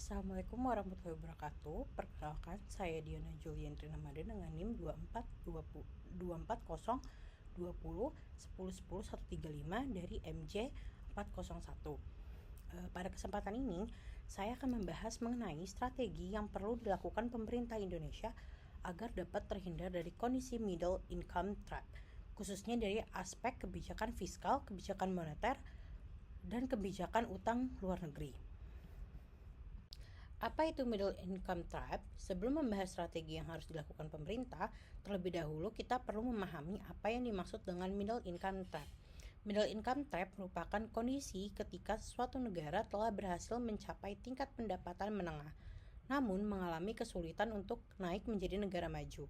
Assalamualaikum warahmatullahi wabarakatuh. Perkenalkan, saya Diana Juliantri Namada dengan NIM 2420 dari MJ 401. Pada kesempatan ini, saya akan membahas mengenai strategi yang perlu dilakukan pemerintah Indonesia agar dapat terhindar dari kondisi middle income trap, khususnya dari aspek kebijakan fiskal, kebijakan moneter, dan kebijakan utang luar negeri. Apa itu middle income trap? Sebelum membahas strategi yang harus dilakukan pemerintah, terlebih dahulu kita perlu memahami apa yang dimaksud dengan middle income trap. Middle income trap merupakan kondisi ketika suatu negara telah berhasil mencapai tingkat pendapatan menengah, namun mengalami kesulitan untuk naik menjadi negara maju.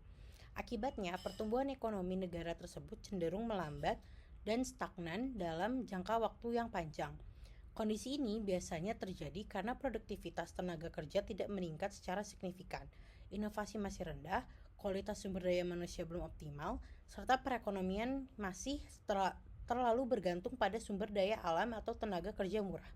Akibatnya, pertumbuhan ekonomi negara tersebut cenderung melambat dan stagnan dalam jangka waktu yang panjang. Kondisi ini biasanya terjadi karena produktivitas tenaga kerja tidak meningkat secara signifikan, inovasi masih rendah, kualitas sumber daya manusia belum optimal, serta perekonomian masih terlalu bergantung pada sumber daya alam atau tenaga kerja murah.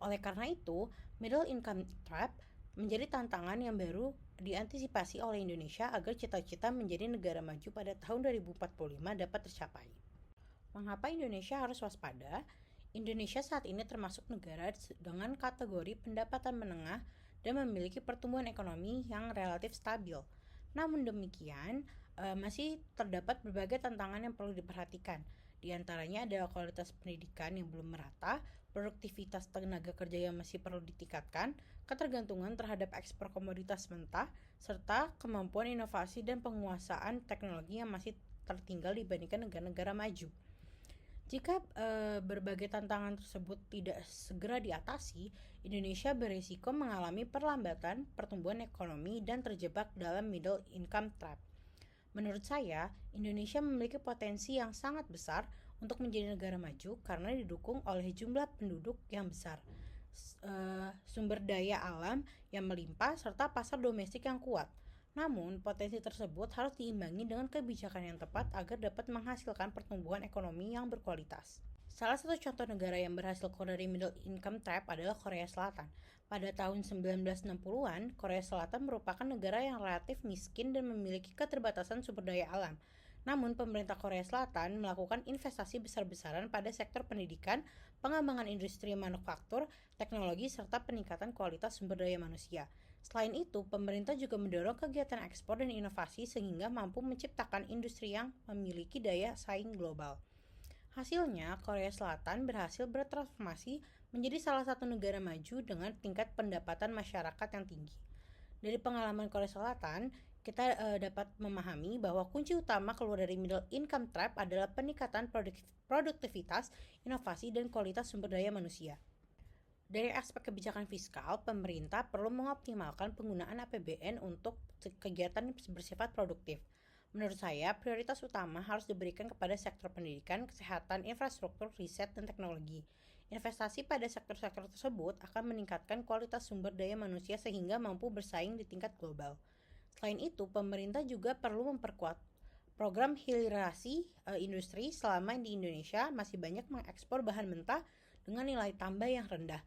Oleh karena itu, middle income trap menjadi tantangan yang baru diantisipasi oleh Indonesia agar cita-cita menjadi negara maju pada tahun 2045 dapat tercapai. Mengapa Indonesia harus waspada? Indonesia saat ini termasuk negara dengan kategori pendapatan menengah dan memiliki pertumbuhan ekonomi yang relatif stabil. Namun demikian, masih terdapat berbagai tantangan yang perlu diperhatikan. Di antaranya adalah kualitas pendidikan yang belum merata, produktivitas tenaga kerja yang masih perlu ditingkatkan, ketergantungan terhadap ekspor komoditas mentah, serta kemampuan inovasi dan penguasaan teknologi yang masih tertinggal dibandingkan negara-negara maju. Jika berbagai tantangan tersebut tidak segera diatasi, Indonesia berisiko mengalami perlambatan pertumbuhan ekonomi dan terjebak dalam middle income trap. Menurut saya, Indonesia memiliki potensi yang sangat besar untuk menjadi negara maju karena didukung oleh jumlah penduduk yang besar, sumber daya alam yang melimpah, serta pasar domestik yang kuat. Namun, potensi tersebut harus diimbangi dengan kebijakan yang tepat agar dapat menghasilkan pertumbuhan ekonomi yang berkualitas. Salah satu contoh negara yang berhasil keluar dari middle income trap adalah Korea Selatan. Pada tahun 1960-an, Korea Selatan merupakan negara yang relatif miskin dan memiliki keterbatasan sumber daya alam. Namun, pemerintah Korea Selatan melakukan investasi besar-besaran pada sektor pendidikan, pengembangan industri manufaktur, teknologi, serta peningkatan kualitas sumber daya manusia. Selain itu, pemerintah juga mendorong kegiatan ekspor dan inovasi sehingga mampu menciptakan industri yang memiliki daya saing global. Hasilnya, Korea Selatan berhasil bertransformasi menjadi salah satu negara maju dengan tingkat pendapatan masyarakat yang tinggi. Dari pengalaman Korea Selatan, kita dapat memahami bahwa kunci utama keluar dari middle income trap adalah peningkatan produktivitas, inovasi, dan kualitas sumber daya manusia. Dari aspek kebijakan fiskal, pemerintah perlu mengoptimalkan penggunaan APBN untuk kegiatan bersifat produktif. Menurut saya, prioritas utama harus diberikan kepada sektor pendidikan, kesehatan, infrastruktur, riset, dan teknologi. Investasi pada sektor-sektor tersebut akan meningkatkan kualitas sumber daya manusia sehingga mampu bersaing di tingkat global. Selain itu, pemerintah juga perlu memperkuat program hilirisasi industri selama di Indonesia masih banyak mengekspor bahan mentah dengan nilai tambah yang rendah.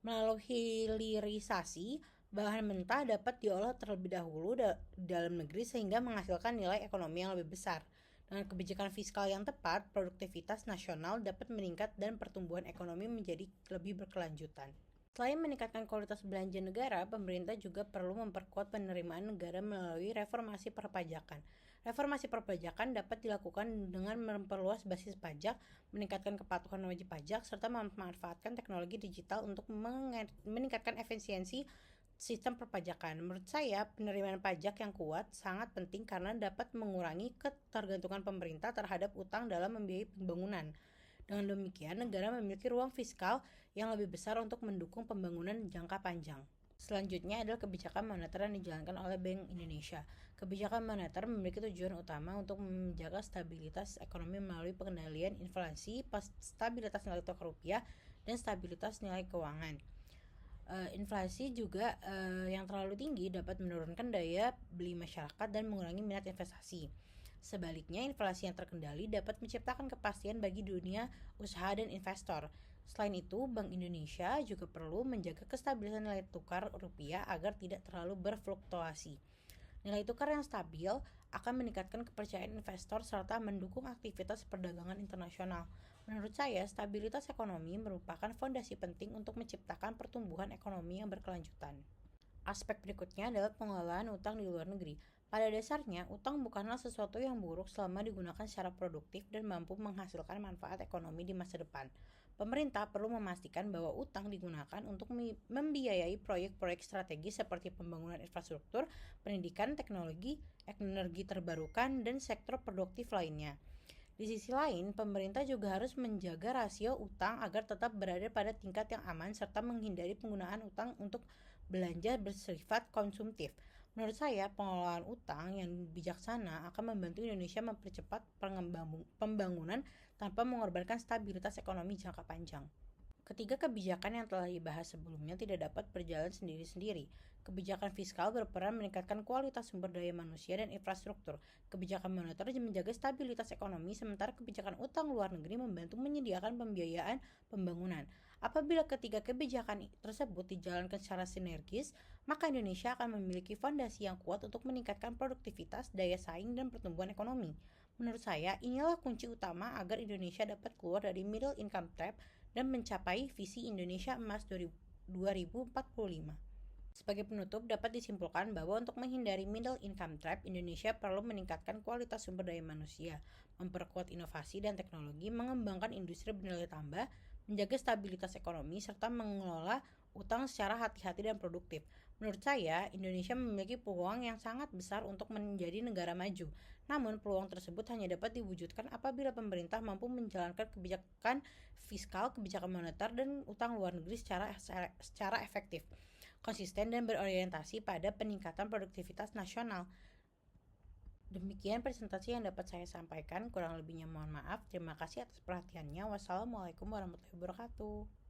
Melalui hilirisasi, bahan mentah dapat diolah terlebih dahulu dalam negeri sehingga menghasilkan nilai ekonomi yang lebih besar. Dengan kebijakan fiskal yang tepat, produktivitas nasional dapat meningkat dan pertumbuhan ekonomi menjadi lebih berkelanjutan. Selain meningkatkan kualitas belanja negara, pemerintah juga perlu memperkuat penerimaan negara melalui reformasi perpajakan. Reformasi perpajakan dapat dilakukan dengan memperluas basis pajak, meningkatkan kepatuhan wajib pajak, serta memanfaatkan teknologi digital untuk meningkatkan efisiensi sistem perpajakan. Menurut saya, penerimaan pajak yang kuat sangat penting karena dapat mengurangi ketergantungan pemerintah terhadap utang dalam membiayai pembangunan. Dengan demikian, negara memiliki ruang fiskal yang lebih besar untuk mendukung pembangunan jangka panjang. Selanjutnya adalah kebijakan moneter yang dijalankan oleh Bank Indonesia. Kebijakan moneter memiliki tujuan utama untuk menjaga stabilitas ekonomi melalui pengendalian inflasi, stabilitas nilai tukar rupiah, dan stabilitas nilai keuangan. Inflasi juga yang terlalu tinggi dapat menurunkan daya beli masyarakat dan mengurangi minat investasi. Sebaliknya, inflasi yang terkendali dapat menciptakan kepastian bagi dunia usaha dan investor. Selain itu, Bank Indonesia juga perlu menjaga kestabilan nilai tukar rupiah agar tidak terlalu berfluktuasi. Nilai tukar yang stabil akan meningkatkan kepercayaan investor serta mendukung aktivitas perdagangan internasional. Menurut saya, stabilitas ekonomi merupakan fondasi penting untuk menciptakan pertumbuhan ekonomi yang berkelanjutan. Aspek berikutnya adalah pengelolaan utang di luar negeri. Pada dasarnya, utang bukanlah sesuatu yang buruk selama digunakan secara produktif dan mampu menghasilkan manfaat ekonomi di masa depan. Pemerintah perlu memastikan bahwa utang digunakan untuk membiayai proyek-proyek strategis seperti pembangunan infrastruktur, pendidikan, teknologi, energi terbarukan, dan sektor produktif lainnya. Di sisi lain, pemerintah juga harus menjaga rasio utang agar tetap berada pada tingkat yang aman serta menghindari penggunaan utang untuk belanja bersifat konsumtif. Menurut saya, pengelolaan utang yang bijaksana akan membantu Indonesia mempercepat pembangunan tanpa mengorbankan stabilitas ekonomi jangka panjang. Ketiga kebijakan yang telah dibahas sebelumnya tidak dapat berjalan sendiri-sendiri. Kebijakan fiskal berperan meningkatkan kualitas sumber daya manusia dan infrastruktur. Kebijakan moneter menjaga stabilitas ekonomi, sementara kebijakan utang luar negeri membantu menyediakan pembiayaan pembangunan. Apabila ketiga kebijakan tersebut dijalankan secara sinergis, maka Indonesia akan memiliki fondasi yang kuat untuk meningkatkan produktivitas, daya saing, dan pertumbuhan ekonomi. Menurut saya, inilah kunci utama agar Indonesia dapat keluar dari middle income trap dan mencapai visi Indonesia Emas 2045. Sebagai penutup, dapat disimpulkan bahwa untuk menghindari middle income trap, Indonesia perlu meningkatkan kualitas sumber daya manusia, memperkuat inovasi dan teknologi, mengembangkan industri bernilai tambah, menjaga stabilitas ekonomi, serta mengelola utang secara hati-hati dan produktif. Menurut saya, Indonesia memiliki peluang yang sangat besar untuk menjadi negara maju. Namun, peluang tersebut hanya dapat diwujudkan apabila pemerintah mampu menjalankan kebijakan fiskal, kebijakan moneter, dan utang luar negeri secara efektif, konsisten, dan berorientasi pada peningkatan produktivitas nasional. Demikian presentasi yang dapat saya sampaikan, kurang lebihnya mohon maaf. Terima kasih atas perhatiannya. Wassalamualaikum warahmatullahi wabarakatuh.